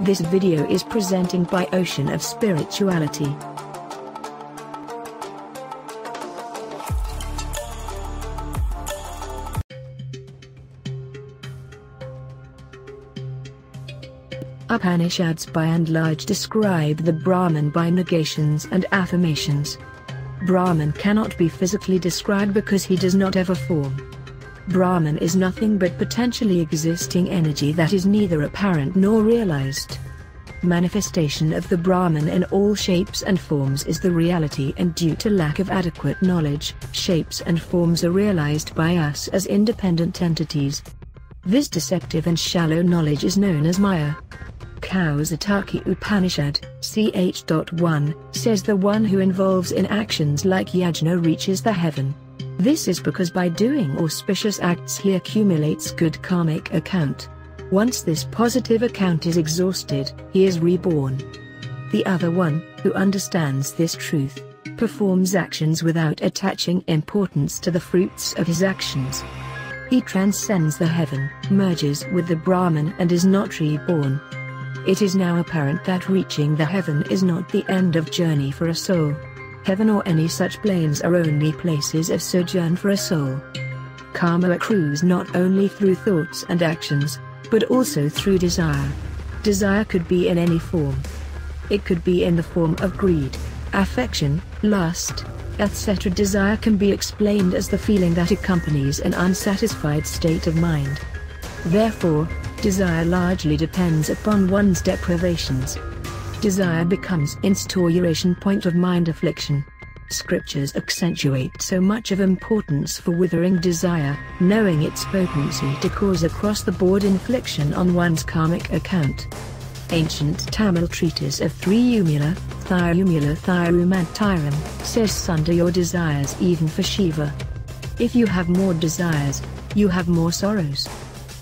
This video is presented by Ocean of Spirituality. Upanishads by and large describe the Brahman by negations and affirmations. Brahman cannot be physically described because he does not have a form. Brahman is nothing but potentially existing energy that is neither apparent nor realized. Manifestation of the Brahman in all shapes and forms is the reality, and due to lack of adequate knowledge, shapes and forms are realized by us as independent entities. This deceptive and shallow knowledge is known as Maya. Kaushitaki Upanishad, ch.1, says the one who involves in actions like yajna reaches the heaven. This is because by doing auspicious acts he accumulates good karmic account. Once this positive account is exhausted, he is reborn. The other one, who understands this truth, performs actions without attaching importance to the fruits of his actions. He transcends the heaven, merges with the Brahman, and is not reborn. It is now apparent that reaching the heaven is not the end of journey for a soul. Heaven or any such planes are only places of sojourn for a soul. Karma accrues not only through thoughts and actions, but also through desire. Desire could be in any form. It could be in the form of greed, affection, lust, etc. Desire can be explained as the feeling that accompanies an unsatisfied state of mind. Therefore, desire largely depends upon one's deprivations. Desire becomes instauration point of mind affliction. Scriptures accentuate so much of importance for withering desire, knowing its potency to cause across-the-board infliction on one's karmic account. Ancient Tamil treatise of Thriyumula, Thirumantiram, says sunder your desires even for Shiva. If you have more desires, you have more sorrows.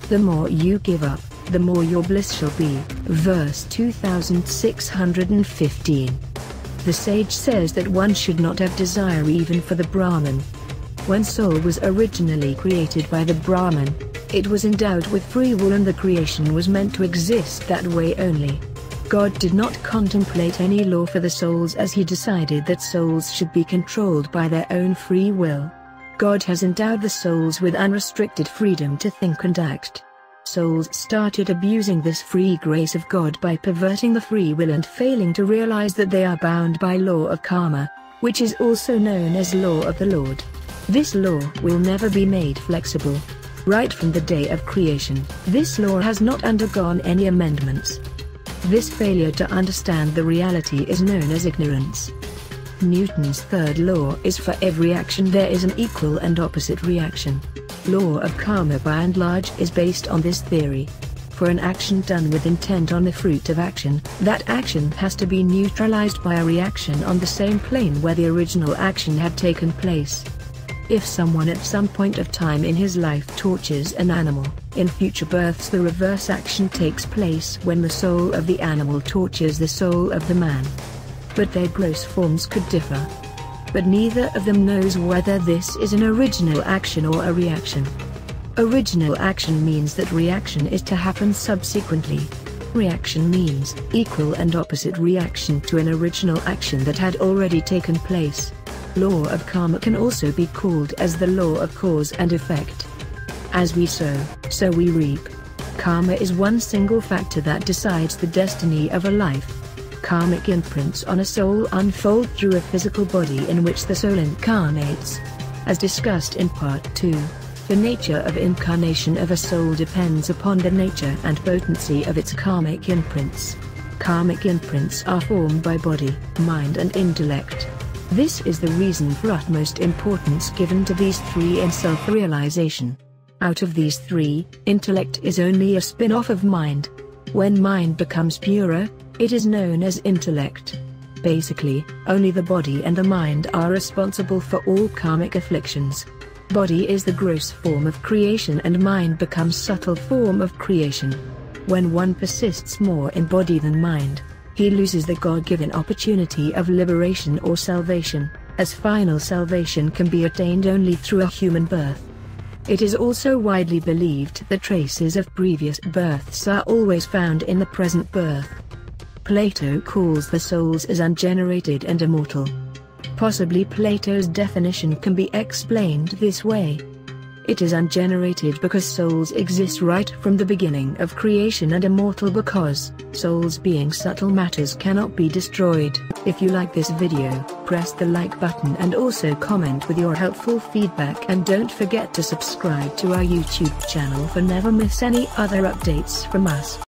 The more you give up, the more your bliss shall be. Verse 2615. The sage says that one should not have desire even for the Brahman. When soul was originally created by the Brahman, it was endowed with free will, and the creation was meant to exist that way only. God did not contemplate any law for the souls, as he decided that souls should be controlled by their own free will. God has endowed the souls with unrestricted freedom to think and act. Souls started abusing this free grace of God by perverting the free will and failing to realize that they are bound by law of karma, which is also known as law of the Lord. This law will never be made flexible. Right from the day of creation, this law has not undergone any amendments. This failure to understand the reality is known as ignorance. Newton's third law is for every action there is an equal and opposite reaction. Law of karma by and large is based on this theory. For an action done with intent on the fruit of action, that action has to be neutralized by a reaction on the same plane where the original action had taken place. If someone at some point of time in his life tortures an animal, in future births the reverse action takes place when the soul of the animal tortures the soul of the man. But their gross forms could differ. But neither of them knows whether this is an original action or a reaction. Original action means that reaction is to happen subsequently. Reaction means equal and opposite reaction to an original action that had already taken place. Law of karma can also be called as the law of cause and effect. As we sow, so we reap. Karma is one single factor that decides the destiny of a life. Karmic imprints on a soul unfold through a physical body in which the soul incarnates. As discussed in Part 2, the nature of incarnation of a soul depends upon the nature and potency of its karmic imprints. Karmic imprints are formed by body, mind and intellect. This is the reason for utmost importance given to these three in self-realization. Out of these three, intellect is only a spin-off of mind. When mind becomes purer, it is known as intellect. Basically, only the body and the mind are responsible for all karmic afflictions. Body is the gross form of creation and mind becomes subtle form of creation. When one persists more in body than mind, he loses the God-given opportunity of liberation or salvation, as final salvation can be attained only through a human birth. It is also widely believed that traces of previous births are always found in the present birth. Plato calls the souls as ungenerated and immortal. Possibly Plato's definition can be explained this way. It is ungenerated because souls exist right from the beginning of creation, and immortal because souls, being subtle matters, cannot be destroyed. If you like this video, press the like button and also comment with your helpful feedback, and don't forget to subscribe to our YouTube channel for never miss any other updates from us.